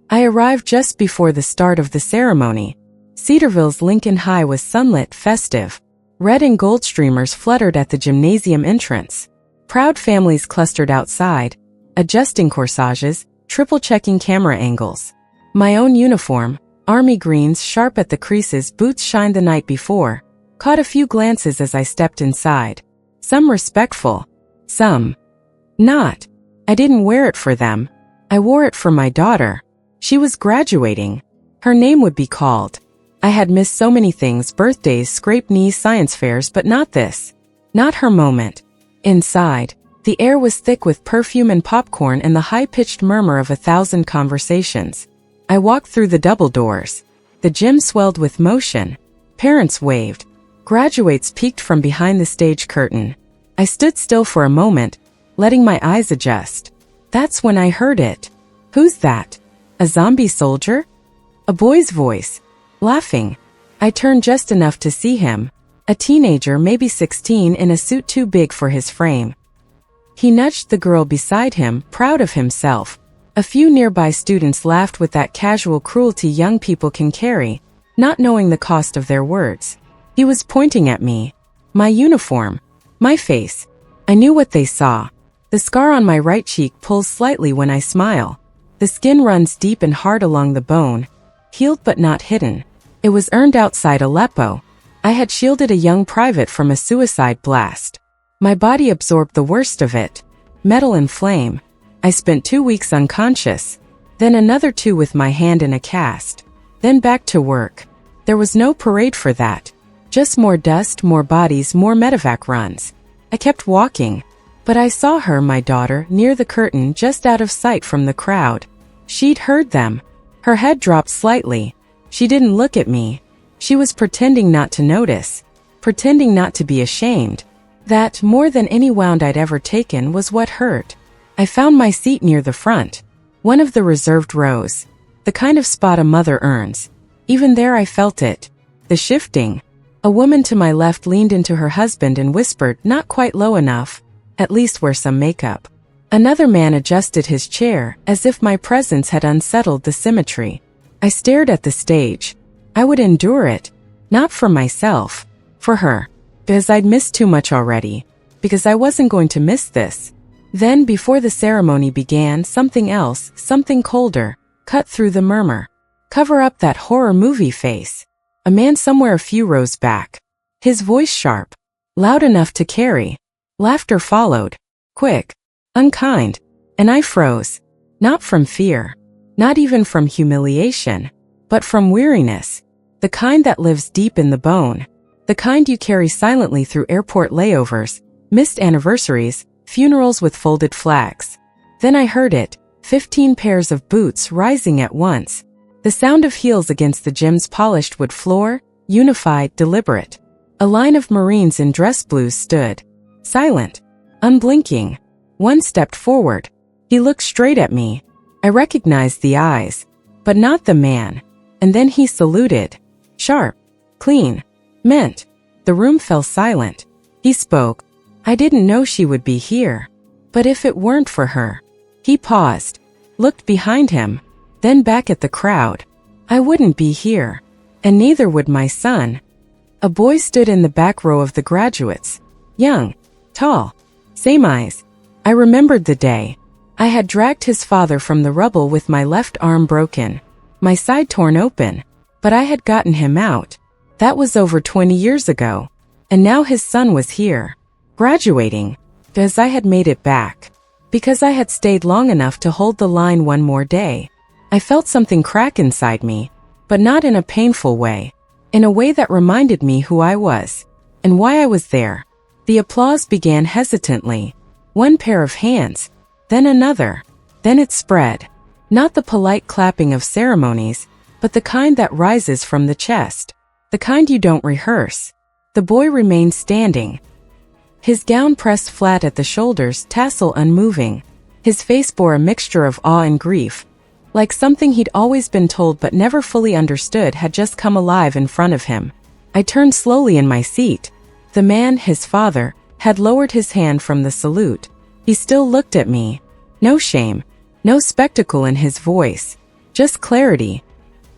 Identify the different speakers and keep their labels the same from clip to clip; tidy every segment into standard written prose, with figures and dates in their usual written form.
Speaker 1: I arrived just before the start of the ceremony. Cedarville's Lincoln High was sunlit, festive. Red and gold streamers fluttered at the gymnasium entrance. Proud families clustered outside, adjusting corsages, triple-checking camera angles. My own uniform, army greens sharp at the creases, boots shined the night before, caught a few glances as I stepped inside. Some respectful, some not. I didn't wear it for them. I wore it for my daughter. She was graduating. Her name would be called. I had missed so many things, birthdays, scraped knees, science fairs, but not this. Not her moment. Inside, the air was thick with perfume and popcorn and the high-pitched murmur of 1,000 conversations. I walked through the double doors. The gym swelled with motion. Parents waved. Graduates peeked from behind the stage curtain. I stood still for a moment, letting my eyes adjust. That's when I heard it. Who's that? A zombie soldier? A boy's voice. Laughing. I turned just enough to see him. A teenager, maybe 16, in a suit too big for his frame. He nudged the girl beside him, proud of himself. A few nearby students laughed with that casual cruelty young people can carry, not knowing the cost of their words. He was pointing at me. My uniform. My face. I knew what they saw. The scar on my right cheek pulls slightly when I smile. The skin runs deep and hard along the bone, healed but not hidden. It was earned outside Aleppo. I had shielded a young private from a suicide blast. My body absorbed the worst of it. Metal and flame. I spent 2 weeks unconscious, then another 2 with my hand in a cast. Then back to work. There was no parade for that. Just more dust, more bodies, more medevac runs. I kept walking. But I saw her, my daughter, near the curtain, just out of sight from the crowd. She'd heard them. Her head dropped slightly. She didn't look at me. She was pretending not to notice. Pretending not to be ashamed. That, more than any wound I'd ever taken, was what hurt. I found my seat near the front. One of the reserved rows. The kind of spot a mother earns. Even there I felt it. The shifting. A woman to my left leaned into her husband and whispered, not quite low enough. At least wear some makeup. Another man adjusted his chair, as if my presence had unsettled the symmetry. I stared at the stage. I would endure it. Not for myself. For her. Because I'd missed too much already. Because I wasn't going to miss this. Then, before the ceremony began, something else, something colder, cut through the murmur. Cover up that horror movie face. A man somewhere a few rows back. His voice sharp. Loud enough to carry. Laughter followed. Quick. Unkind. And I froze. Not from fear. Not even from humiliation. But from weariness. The kind that lives deep in the bone. The kind you carry silently through airport layovers, missed anniversaries, funerals with folded flags. Then I heard it. 15 pairs of boots rising at once. The sound of heels against the gym's polished wood floor, unified, deliberate. A line of Marines in dress blues stood. Silent. Unblinking. One stepped forward. He looked straight at me. I recognized the eyes. But not the man. And then he saluted. Sharp. Clean. Meant. The room fell silent. He spoke. I didn't know she would be here. But if it weren't for her. He paused. Looked behind him. Then back at the crowd. I wouldn't be here. And neither would my son. A boy stood in the back row of the graduates. Young. Tall. Same eyes. I remembered the day. I had dragged his father from the rubble with my left arm broken. My side torn open. But I had gotten him out. That was over 20 years ago. And now his son was here. Graduating. Because I had made it back. Because I had stayed long enough to hold the line one more day. I felt something crack inside me. But not in a painful way. In a way that reminded me who I was. And why I was there. The applause began hesitantly. One pair of hands. Then another. Then it spread. Not the polite clapping of ceremonies, but the kind that rises from the chest. The kind you don't rehearse. The boy remained standing. His gown pressed flat at the shoulders, tassel unmoving. His face bore a mixture of awe and grief. Like something he'd always been told but never fully understood had just come alive in front of him. I turned slowly in my seat. The man, his father, had lowered his hand from the salute. He still looked at me. No shame. No spectacle in his voice. Just clarity.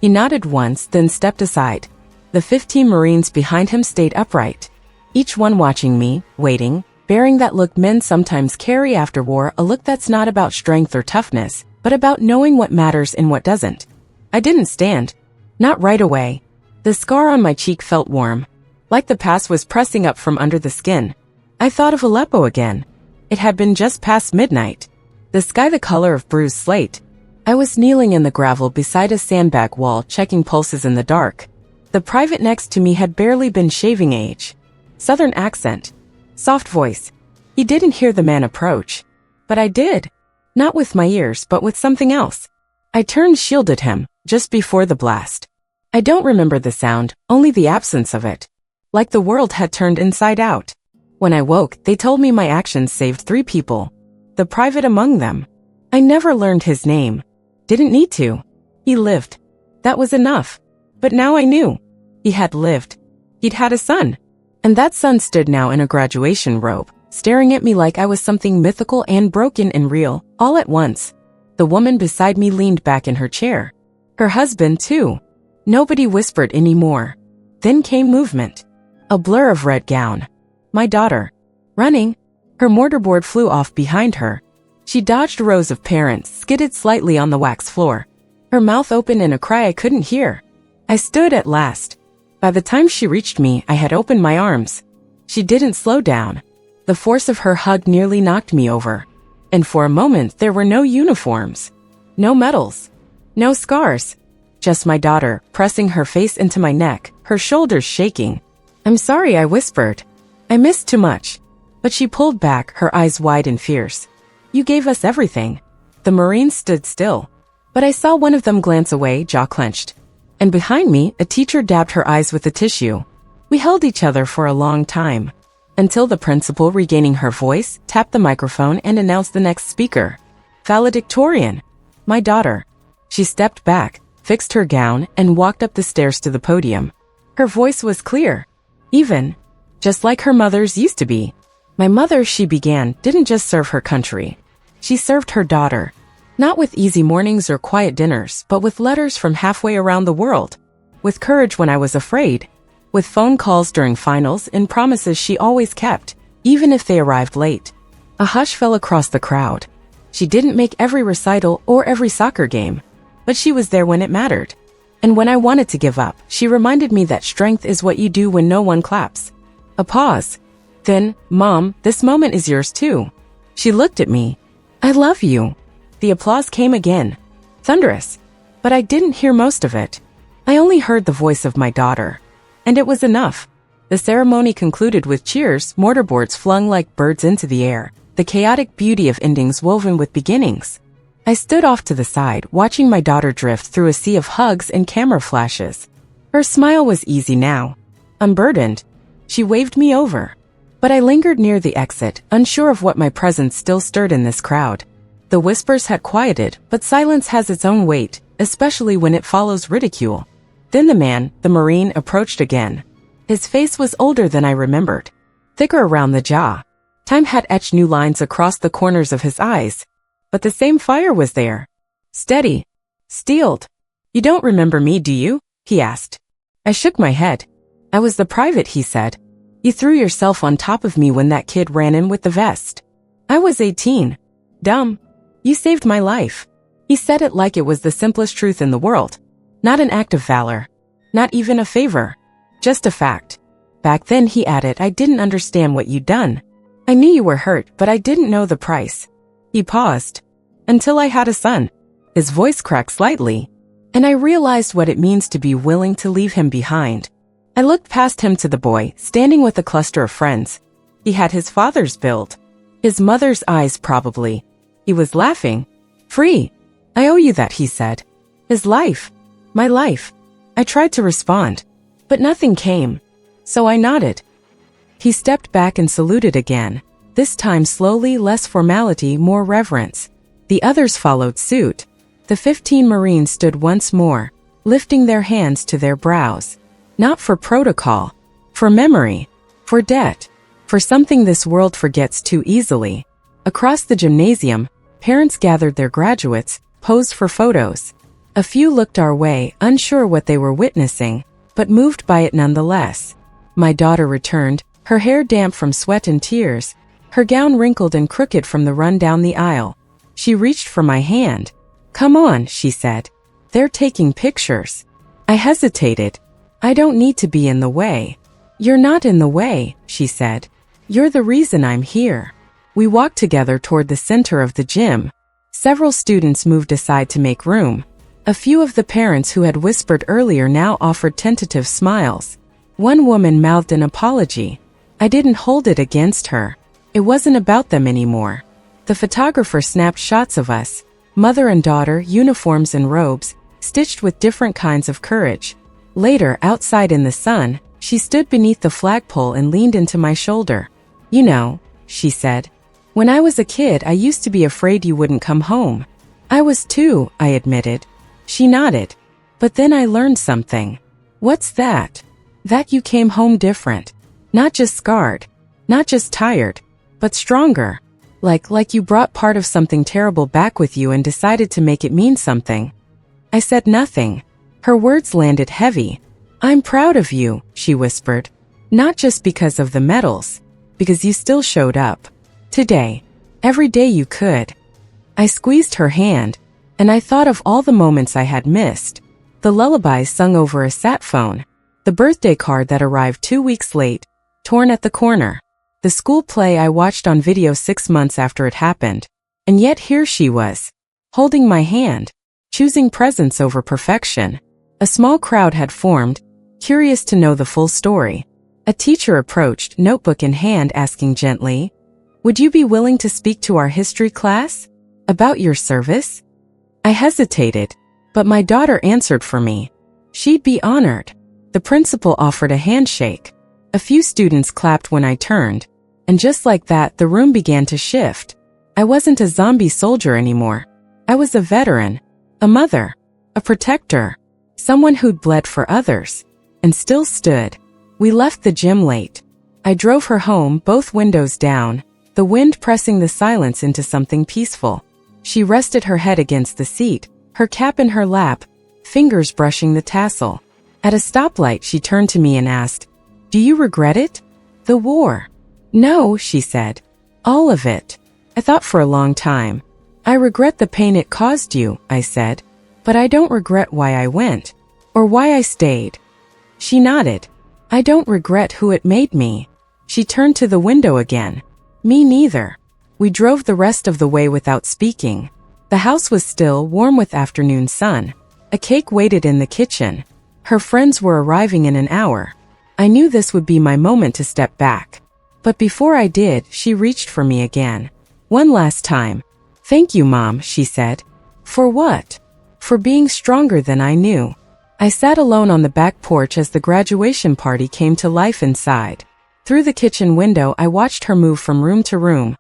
Speaker 1: He nodded once, then stepped aside. The 15 Marines behind him stayed upright, each one watching me, waiting, bearing that look men sometimes carry after war, a look that's not about strength or toughness, but about knowing what matters and what doesn't. I didn't stand. Not right away. The scar on my cheek felt warm, like the past was pressing up from under the skin. I thought of Aleppo again. It had been just past midnight. The sky the color of bruised slate. I was kneeling in the gravel beside a sandbag wall, checking pulses in the dark. The private next to me had barely been shaving age. Southern accent. Soft voice. He didn't hear the man approach. But I did. Not with my ears, but with something else. I turned, shielded him, just before the blast. I don't remember the sound, only the absence of it. Like the world had turned inside out. When I woke, they told me my actions saved 3 people. The private among them. I never learned his name. Didn't need to. He lived. That was enough. But now I knew. He had lived. He'd had a son. And that son stood now in a graduation robe, staring at me like I was something mythical and broken and real, all at once. The woman beside me leaned back in her chair. Her husband, too. Nobody whispered anymore. Then came movement. A blur of red gown. My daughter. Running. Her mortarboard flew off behind her. She dodged rows of parents, skidded slightly on the wax floor. Her mouth open in a cry I couldn't hear. I stood at last. By the time she reached me, I had opened my arms. She didn't slow down. The force of her hug nearly knocked me over. And for a moment, there were no uniforms. No medals. No scars. Just my daughter, pressing her face into my neck, her shoulders shaking. I'm sorry, I whispered. I missed too much. But she pulled back, her eyes wide and fierce. You gave us everything. The Marines stood still. But I saw one of them glance away, jaw clenched. And behind me, a teacher dabbed her eyes with a tissue. We held each other for a long time. Until the principal, regaining her voice, tapped the microphone and announced the next speaker. Valedictorian. My daughter. She stepped back, fixed her gown, and walked up the stairs to the podium. Her voice was clear. Even. Just like her mother's used to be. My mother, she began, didn't just serve her country. She served her daughter. Not with easy mornings or quiet dinners, but with letters from halfway around the world. With courage when I was afraid. With phone calls during finals and promises she always kept, even if they arrived late. A hush fell across the crowd. She didn't make every recital or every soccer game, but she was there when it mattered. And when I wanted to give up, she reminded me that strength is what you do when no one claps. A pause. Then, Mom, this moment is yours too. She looked at me. I love you. The applause came again. Thunderous. But I didn't hear most of it. I only heard the voice of my daughter. And it was enough. The ceremony concluded with cheers, mortarboards flung like birds into the air, the chaotic beauty of endings woven with beginnings. I stood off to the side, watching my daughter drift through a sea of hugs and camera flashes. Her smile was easy now. Unburdened. She waved me over. But I lingered near the exit, unsure of what my presence still stirred in this crowd. The whispers had quieted, but silence has its own weight, especially when it follows ridicule. Then the man, the Marine, approached again. His face was older than I remembered. Thicker around the jaw. Time had etched new lines across the corners of his eyes. But the same fire was there. Steady. Steeled. You don't remember me, do you? He asked. I shook my head. I was the private, he said. You threw yourself on top of me when that kid ran in with the vest. I was 18. Dumb. You saved my life. He said it like it was the simplest truth in the world. Not an act of valor. Not even a favor. Just a fact. Back then, he added, I didn't understand what you'd done. I knew you were hurt, but I didn't know the price. He paused. Until I had a son. His voice cracked slightly. And I realized what it means to be willing to leave him behind. I looked past him to the boy, standing with a cluster of friends. He had his father's build. His mother's eyes, probably. He was laughing. Free. I owe you that, he said. His life. My life. I tried to respond. But nothing came. So I nodded. He stepped back and saluted again. This time slowly, less formality, more reverence. The others followed suit. The 15 Marines stood once more, lifting their hands to their brows. Not for protocol. For memory. For debt. For something this world forgets too easily. Across the gymnasium, parents gathered their graduates, posed for photos. A few looked our way, unsure what they were witnessing, but moved by it nonetheless. My daughter returned, her hair damp from sweat and tears, her gown wrinkled and crooked from the run down the aisle. She reached for my hand. "Come on," she said. "They're taking pictures." I hesitated. "I don't need to be in the way." "You're not in the way," she said. "You're the reason I'm here." We walked together toward the center of the gym. Several students moved aside to make room. A few of the parents who had whispered earlier now offered tentative smiles. One woman mouthed an apology. I didn't hold it against her. It wasn't about them anymore. The photographer snapped shots of us, mother and daughter, uniforms and robes, stitched with different kinds of courage. Later, outside in the sun, she stood beneath the flagpole and leaned into my shoulder. "You know," she said, "when I was a kid, I used to be afraid you wouldn't come home." "I was too," I admitted. She nodded. "But then I learned something." "What's that?" "That you came home different. Not just scarred. Not just tired. But stronger. Like you brought part of something terrible back with you and decided to make it mean something." I said nothing. Her words landed heavy. "I'm proud of you," she whispered. "Not just because of the medals. Because you still showed up. Today. Every day you could." I squeezed her hand, and I thought of all the moments I had missed. The lullabies sung over a sat phone. The birthday card that arrived 2 weeks late, torn at the corner. The school play I watched on video 6 months after it happened. And yet here she was, holding my hand, choosing presence over perfection. A small crowd had formed, curious to know the full story. A teacher approached, notebook in hand, asking gently, "Would you be willing to speak to our history class? About your service?" I hesitated, but my daughter answered for me. She'd be honored. The principal offered a handshake. A few students clapped when I turned, and just like that, the room began to shift. I wasn't a zombie soldier anymore. I was a veteran, a mother, a protector, someone who'd bled for others, and still stood. We left the gym late. I drove her home, both windows down, the wind pressing the silence into something peaceful. She rested her head against the seat, her cap in her lap, fingers brushing the tassel. At a stoplight, she turned to me and asked, "Do you regret it? The war?" "No," she said. "All of it." I thought for a long time. "I regret the pain it caused you," I said. "But I don't regret why I went, or why I stayed." She nodded. "I don't regret who it made me." She turned to the window again. "Me neither." We drove the rest of the way without speaking. The house was still, warm with afternoon sun. A cake waited in the kitchen. Her friends were arriving in an hour. I knew this would be my moment to step back. But before I did, she reached for me again. One last time. "Thank you, Mom," she said. "For what?" "For being stronger than I knew." I sat alone on the back porch as the graduation party came to life inside. Through the kitchen window, I watched her move from room to room,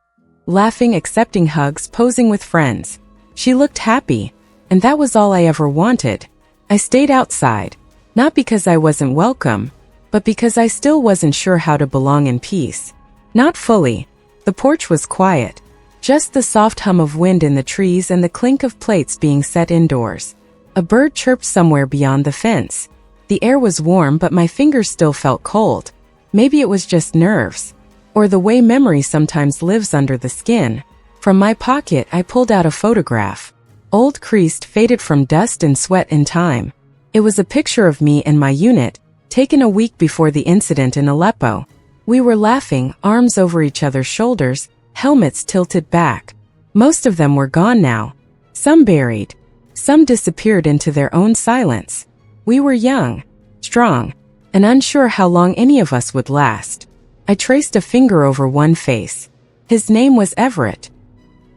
Speaker 1: laughing, accepting hugs, posing with friends. She looked happy, and that was all I ever wanted. I stayed outside, not because I wasn't welcome, but because I still wasn't sure how to belong in peace. Not fully. The porch was quiet. Just the soft hum of wind in the trees and the clink of plates being set indoors. A bird chirped somewhere beyond the fence. The air was warm, but my fingers still felt cold. Maybe it was just nerves, or the way memory sometimes lives under the skin. From my pocket, I pulled out a photograph. Old, creased, faded from dust and sweat and time. It was a picture of me and my unit, taken a week before the incident in Aleppo. We were laughing, arms over each other's shoulders, helmets tilted back. Most of them were gone now. Some buried. Some disappeared into their own silence. We were young, strong, and unsure how long any of us would last. I traced a finger over one face. His name was Everett.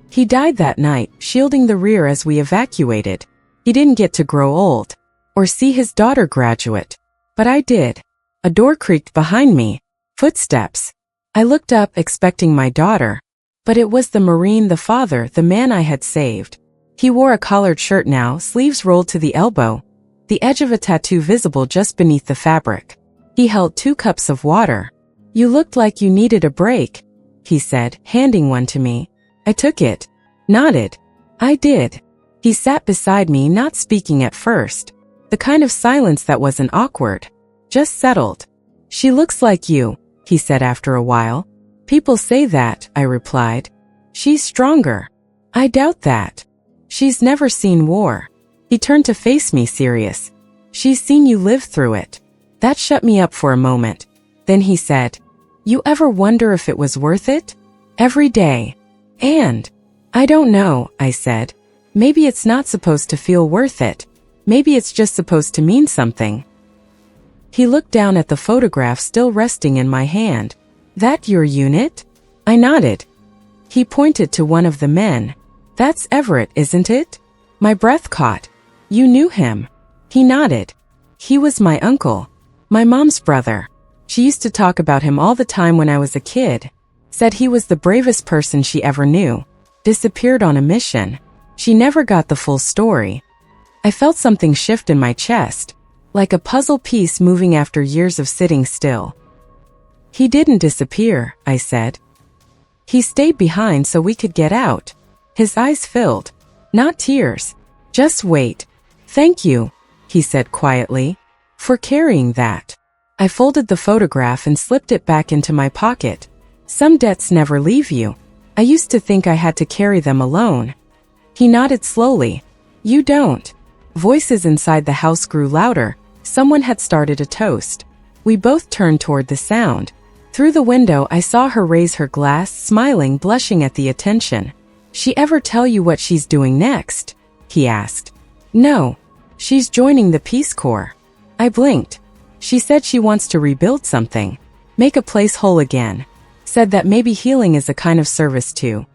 Speaker 1: He died that night, shielding the rear as we evacuated. He didn't get to grow old, or see his daughter graduate. But I did. A door creaked behind me. Footsteps. I looked up, expecting my daughter. But it was the Marine, the father, the man I had saved. He wore a collared shirt now, sleeves rolled to the elbow, the edge of a tattoo visible just beneath the fabric. He held 2 cups of water. "You looked like you needed a break," he said, handing one to me. I took it. Nodded. I did. He sat beside me, not speaking at first. The kind of silence that wasn't awkward, just settled. "She looks like you," he said after a while. "People say that," I replied. "She's stronger." "I doubt that. She's never seen war." He turned to face me, serious. "She's seen you live through it." That shut me up for a moment. Then he said, "You ever wonder if it was worth it?" "Every day." "And?" "I don't know," I said. "Maybe it's not supposed to feel worth it. Maybe it's just supposed to mean something." He looked down at the photograph still resting in my hand. "That your unit?" I nodded. He pointed to one of the men. "That's Everett, isn't it?" My breath caught. "You knew him?" He nodded. "He was my uncle. My mom's brother. She used to talk about him all the time when I was a kid. Said he was the bravest person she ever knew. Disappeared on a mission. She never got the full story." I felt something shift in my chest, like a puzzle piece moving after years of sitting still. "He didn't disappear," I said. "He stayed behind so we could get out." His eyes filled. Not tears. "Just wait." "Thank you," he said quietly, "for carrying that." I folded the photograph and slipped it back into my pocket. Some debts never leave you. I used to think I had to carry them alone. He nodded slowly. "You don't." Voices inside the house grew louder. Someone had started a toast. We both turned toward the sound. Through the window I saw her raise her glass, smiling, blushing at the attention. "She ever tell you what she's doing next?" he asked. "No. She's joining the Peace Corps." I blinked. "She said she wants to rebuild something. Make a place whole again. Said that maybe healing is a kind of service too."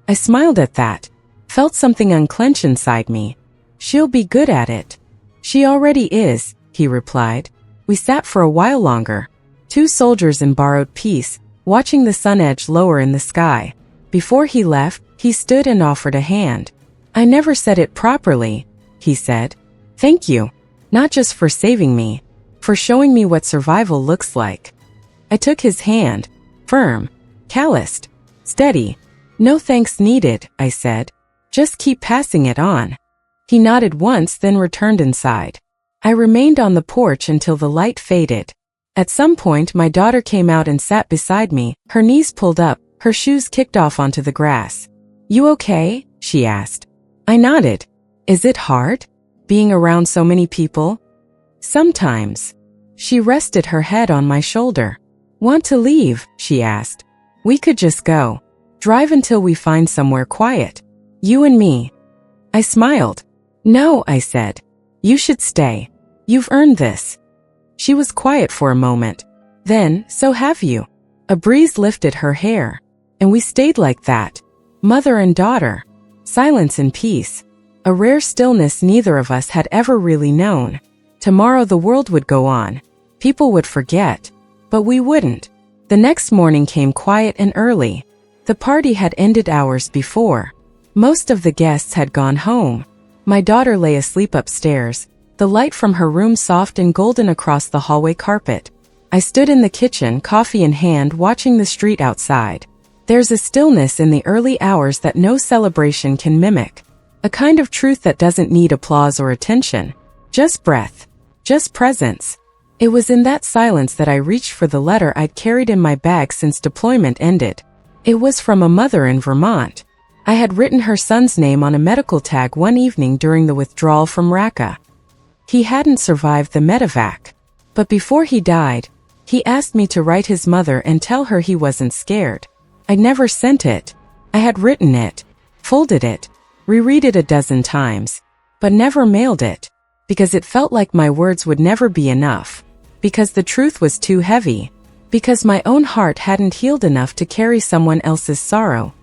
Speaker 1: I smiled at that. Felt something unclench inside me. "She'll be good at it." "She already is," he replied. We sat for a while longer. Two soldiers in borrowed peace, watching the sun edge lower in the sky. Before he left, he stood and offered a hand. "I never said it properly," he said. "Thank you. Not just for saving me, for showing me what survival looks like." I took his hand. Firm. Calloused. Steady. "No thanks needed," I said. "Just keep passing it on." He nodded once, then returned inside. I remained on the porch until the light faded. At some point my daughter came out and sat beside me, her knees pulled up, her shoes kicked off onto the grass. "You okay?" she asked. I nodded. "Is it hard, being around so many people?" "Sometimes." She rested her head on my shoulder. "Want to leave?" she asked. "We could just go. Drive until we find somewhere quiet. You and me." I smiled. "No," I said. "You should stay. You've earned this." She was quiet for a moment. Then, "So have you." A breeze lifted her hair. And we stayed like that. Mother and daughter. Silence and peace. A rare stillness neither of us had ever really known. Tomorrow the world would go on. People would forget. But we wouldn't. The next morning came quiet and early. The party had ended hours before. Most of the guests had gone home. My daughter lay asleep upstairs, the light from her room soft and golden across the hallway carpet. I stood in the kitchen, coffee in hand, watching the street outside. There's a stillness in the early hours that no celebration can mimic. A kind of truth that doesn't need applause or attention. Just breath. Just presence. It was in that silence that I reached for the letter I'd carried in my bag since deployment ended. It was from a mother in Vermont. I had written her son's name on a medical tag one evening during the withdrawal from Raqqa. He hadn't survived the medevac. But before he died, he asked me to write his mother and tell her he wasn't scared. I'd never sent it. I had written it, folded it, reread it a dozen times, but never mailed it, because it felt like my words would never be enough, because the truth was too heavy, because my own heart hadn't healed enough to carry someone else's sorrow.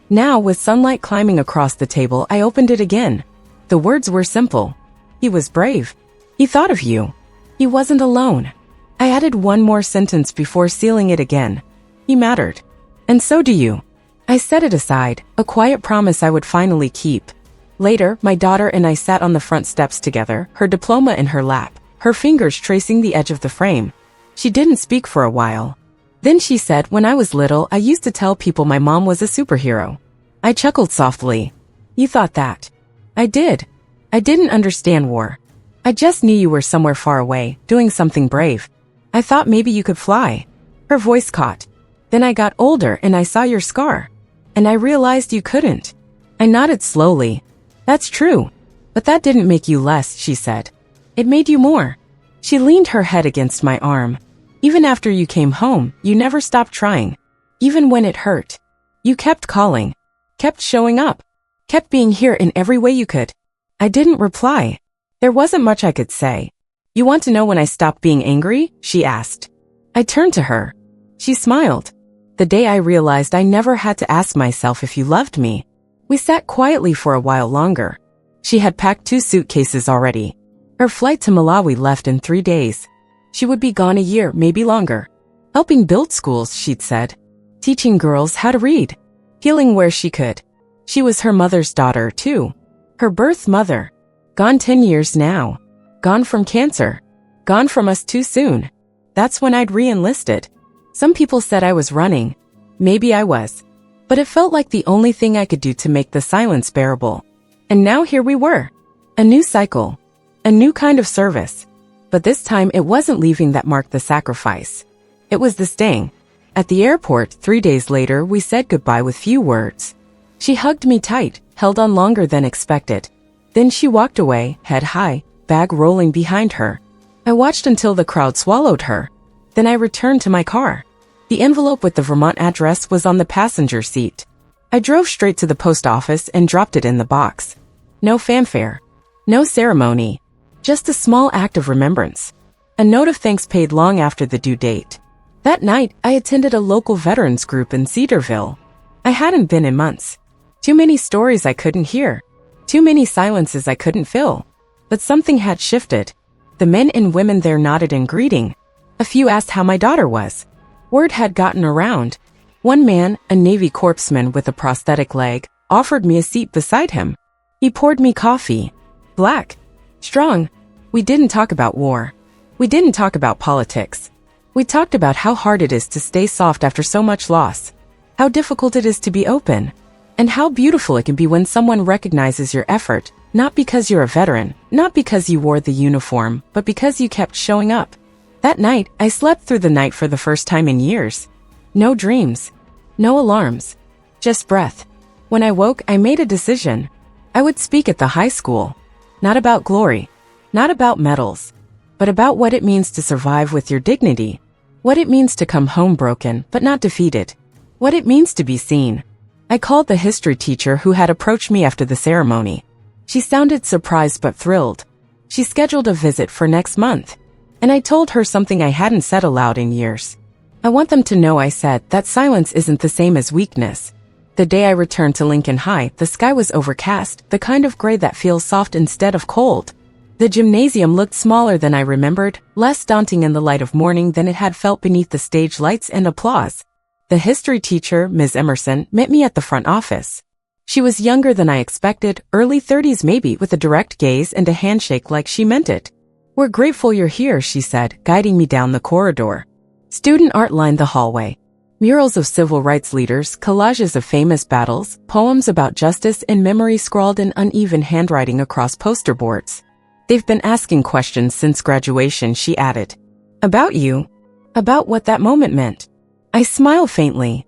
Speaker 1: Now, with sunlight climbing across the table, I opened it again. The words were simple. He was brave. He thought of you. He wasn't alone. I added one more sentence before sealing it again. He mattered. And so do you. I set it aside, a quiet promise I would finally keep. Later, my daughter and I sat on the front steps together, her diploma in her lap, her fingers tracing the edge of the frame. She didn't speak for a while. Then she said, "When I was little, I used to tell people my mom was a superhero." I chuckled softly. "You thought that?" I did. I didn't understand war. I just knew you were somewhere far away, doing something brave. I thought maybe you could fly. Her voice caught. Then I got older and I saw your scar. And I realized you couldn't. I nodded slowly. That's true. But that didn't make you less, she said. It made you more. She leaned her head against my arm. Even after you came home, you never stopped trying. Even when it hurt. You kept calling. Kept showing up. Kept being here in every way you could. I didn't reply. There wasn't much I could say. You want to know when I stopped being angry? She asked. I turned to her. She smiled. The day I realized I never had to ask myself if you loved me. We sat quietly for a while longer. She had packed 2 suitcases already. Her flight to Malawi left in 3 days. She would be gone a year, maybe longer. Helping build schools, she'd said. Teaching girls how to read. Healing where she could. She was her mother's daughter, too. Her birth mother. Gone 10 years now. Gone from cancer. Gone from us too soon. That's when I'd re-enlisted. Some people said I was running. Maybe I was. But it felt like the only thing I could do to make the silence bearable. And now here we were. A new cycle. A new kind of service. But this time it wasn't leaving that marked the sacrifice. It was the staying. At the airport, 3 days later, we said goodbye with few words. She hugged me tight, held on longer than expected. Then she walked away, head high, bag rolling behind her. I watched until the crowd swallowed her. Then I returned to my car. The envelope with the Vermont address was on the passenger seat. I drove straight to the post office and dropped it in the box. No fanfare. No ceremony. Just a small act of remembrance. A note of thanks paid long after the due date. That night, I attended a local veterans group in Cedarville. I hadn't been in months. Too many stories I couldn't hear. Too many silences I couldn't fill. But something had shifted. The men and women there nodded in greeting. A few asked how my daughter was. Word had gotten around. One man, a Navy corpsman with a prosthetic leg, offered me a seat beside him. He poured me coffee. Black. Strong. We didn't talk about war. We didn't talk about politics. We talked about how hard it is to stay soft after so much loss. How difficult it is to be open. And how beautiful it can be when someone recognizes your effort, not because you're a veteran, not because you wore the uniform, but because you kept showing up. That night, I slept through the night for the first time in years. No dreams. No alarms. Just breath. When I woke, I made a decision. I would speak at the high school. Not about glory. Not about medals. But about what it means to survive with your dignity. What it means to come home broken, but not defeated. What it means to be seen. I called the history teacher who had approached me after the ceremony. She sounded surprised but thrilled. She scheduled a visit for next month. And I told her something I hadn't said aloud in years. I want them to know, I said, that silence isn't the same as weakness. The day I returned to Lincoln High, the sky was overcast, the kind of gray that feels soft instead of cold. The gymnasium looked smaller than I remembered, less daunting in the light of morning than it had felt beneath the stage lights and applause. The history teacher, Ms. Emerson, met me at the front office. She was younger than I expected, early 30s maybe, with a direct gaze and a handshake like she meant it. We're grateful you're here, she said, guiding me down the corridor. Student art lined the hallway. Murals of civil rights leaders, collages of famous battles, poems about justice and memory scrawled in uneven handwriting across poster boards. They've been asking questions since graduation, she added. About you. About what that moment meant. I smiled faintly.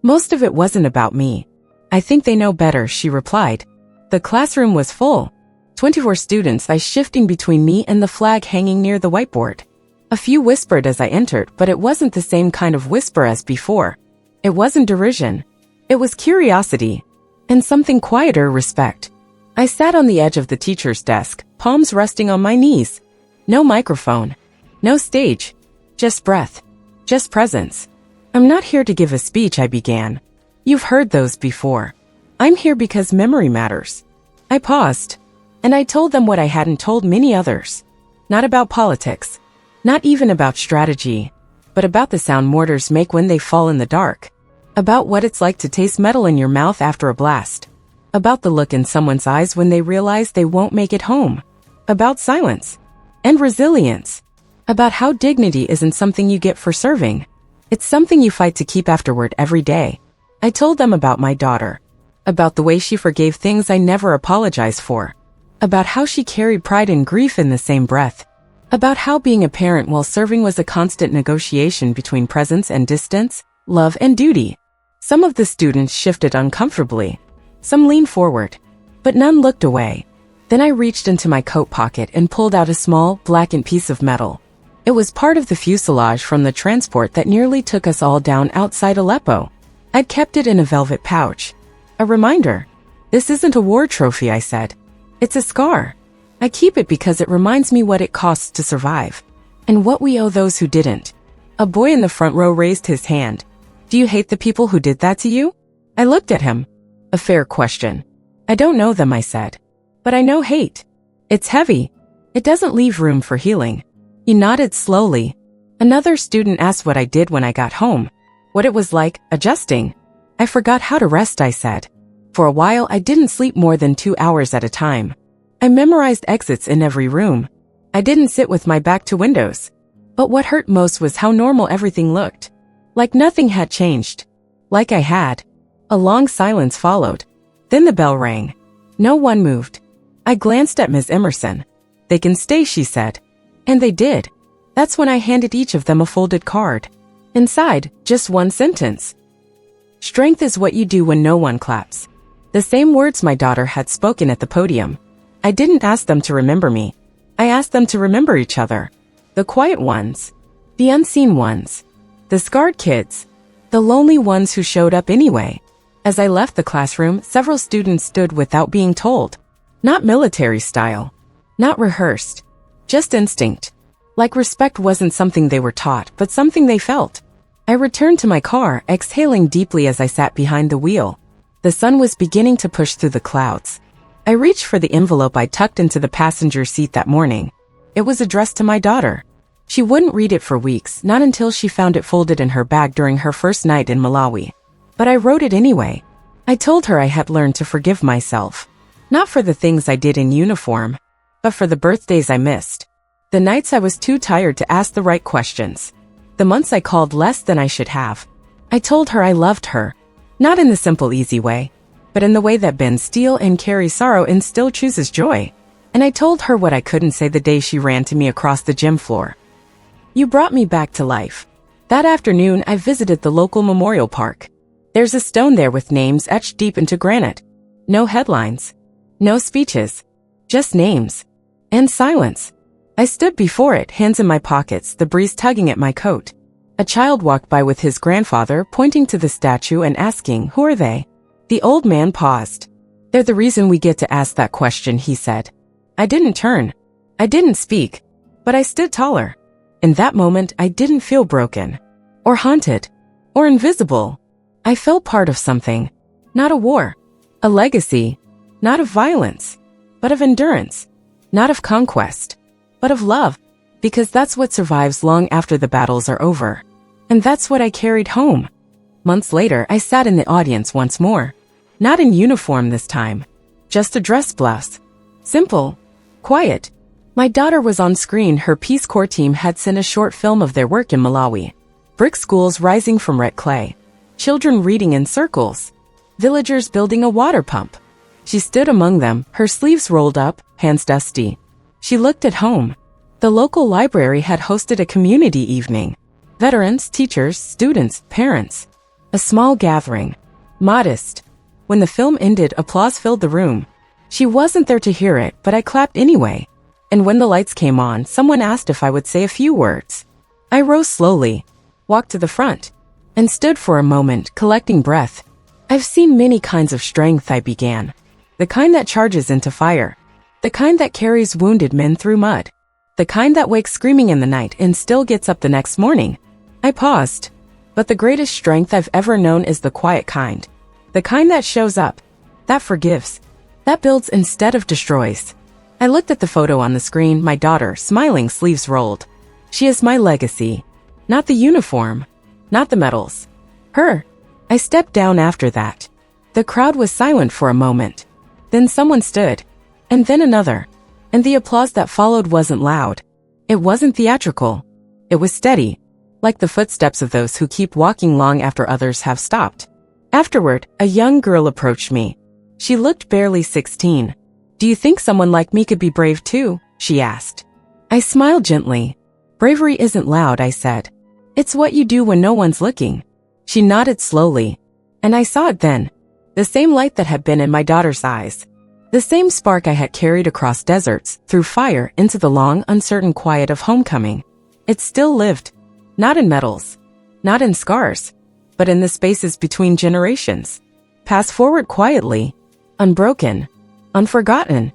Speaker 1: Most of it wasn't about me. I think they know better, she replied. The classroom was full. 24 students, I shifting between me and the flag hanging near the whiteboard. A few whispered as I entered, but it wasn't the same kind of whisper as before. It wasn't derision. It was curiosity. And something quieter, respect. I sat on the edge of the teacher's desk, palms resting on my knees. No microphone. No stage. Just breath. Just presence. I'm not here to give a speech, I began. You've heard those before. I'm here because memory matters. I paused. And I told them what I hadn't told many others. Not about politics. Not even about strategy. But about the sound mortars make when they fall in the dark. About what it's like to taste metal in your mouth after a blast. About the look in someone's eyes when they realize they won't make it home. About silence. And resilience. About how dignity isn't something you get for serving. It's something you fight to keep afterward every day. I told them about my daughter. about the way she forgave things I never apologized for, about how she carried pride and grief in the same breath, about how being a parent while serving was a constant negotiation between presence and distance, love and duty. Some of the students shifted uncomfortably. Some leaned forward, but none looked away. Then I reached into my coat pocket and pulled out a small, blackened piece of metal. It was part of the fuselage from the transport that nearly took us all down outside Aleppo. I'd kept it in a velvet pouch. A reminder. This isn't a war trophy, I said. It's a scar. I keep it because it reminds me what it costs to survive, and what we owe those who didn't. A boy in the front row raised his hand. Do you hate the people who did that to you? I looked at him. A fair question. I don't know them, I said. But I know hate. It's heavy. It doesn't leave room for healing. He nodded slowly. Another student asked what I did when I got home. What it was like, adjusting. I forgot how to rest, I said. For a while, I didn't sleep more than 2 hours at a time. I memorized exits in every room. I didn't sit with my back to windows. But what hurt most was how normal everything looked. Like nothing had changed. Like I had. A long silence followed. Then the bell rang. No one moved. I glanced at Ms. Emerson. They can stay, she said. And they did. That's when I handed each of them a folded card. Inside, just one sentence. Strength is what you do when no one claps. The same words my daughter had spoken at the podium. I didn't ask them to remember me. I asked them to remember each other. The quiet ones. The unseen ones. The scarred kids. The lonely ones who showed up anyway. As I left the classroom, several students stood without being told. Not military style. Not rehearsed. Just instinct. Like respect wasn't something they were taught, but something they felt. I returned to my car, exhaling deeply as I sat behind the wheel. The sun was beginning to push through the clouds. I reached for the envelope I tucked into the passenger seat that morning. It was addressed to my daughter. She wouldn't read it for weeks, not until she found it folded in her bag during her first night in Malawi. But I wrote it anyway. I told her I had learned to forgive myself. Not for the things I did in uniform, but for the birthdays I missed. The nights I was too tired to ask the right questions. The months I called less than I should have. I told her I loved her. Not in the simple, easy way, but in the way that bends steel and carries sorrow and still chooses joy. And I told her what I couldn't say the day she ran to me across the gym floor. You brought me back to life. That afternoon, I visited the local memorial park. There's a stone there with names etched deep into granite. No headlines. No speeches. Just names. And silence. I stood before it, hands in my pockets, the breeze tugging at my coat. A child walked by with his grandfather, pointing to the statue and asking, "Who are they?" The old man paused. "They're the reason we get to ask that question," he said. I didn't turn. I didn't speak. But I stood taller. In that moment, I didn't feel broken. Or haunted. Or invisible. I felt part of something. Not a war. A legacy. Not of violence. But of endurance. Not of conquest. But of love, because that's what survives long after the battles are over. And that's what I carried home. Months later, I sat in the audience once more. Not in uniform this time. Just a dress blouse. Simple. Quiet. My daughter was on screen. Her Peace Corps team had sent a short film of their work in Malawi. Brick schools rising from red clay. Children reading in circles. Villagers building a water pump. She stood among them, her sleeves rolled up, hands dusty. She looked at home. The local library had hosted a community evening. Veterans, teachers, students, parents. A small gathering. Modest. When the film ended, applause filled the room. She wasn't there to hear it, but I clapped anyway. And when the lights came on, someone asked if I would say a few words. I rose slowly, walked to the front, and stood for a moment, collecting breath. I've seen many kinds of strength, I began. The kind that charges into fire. The kind that carries wounded men through mud. The kind that wakes screaming in the night and still gets up the next morning. I paused. But the greatest strength I've ever known is the quiet kind. The kind that shows up. That forgives. That builds instead of destroys. I looked at the photo on the screen, my daughter, smiling, sleeves rolled. She is my legacy. Not the uniform. Not the medals. Her. I stepped down after that. The crowd was silent for a moment. Then someone stood. And then another. And the applause that followed wasn't loud. It wasn't theatrical. It was steady. Like the footsteps of those who keep walking long after others have stopped. Afterward, a young girl approached me. She looked barely 16. "Do you think someone like me could be brave too?" she asked. I smiled gently. "Bravery isn't loud," I said. "It's what you do when no one's looking." She nodded slowly. And I saw it then. The same light that had been in my daughter's eyes. The same spark I had carried across deserts, through fire, into the long, uncertain quiet of homecoming. It still lived. Not in medals. Not in scars. But in the spaces between generations. Passed forward quietly. Unbroken. Unforgotten.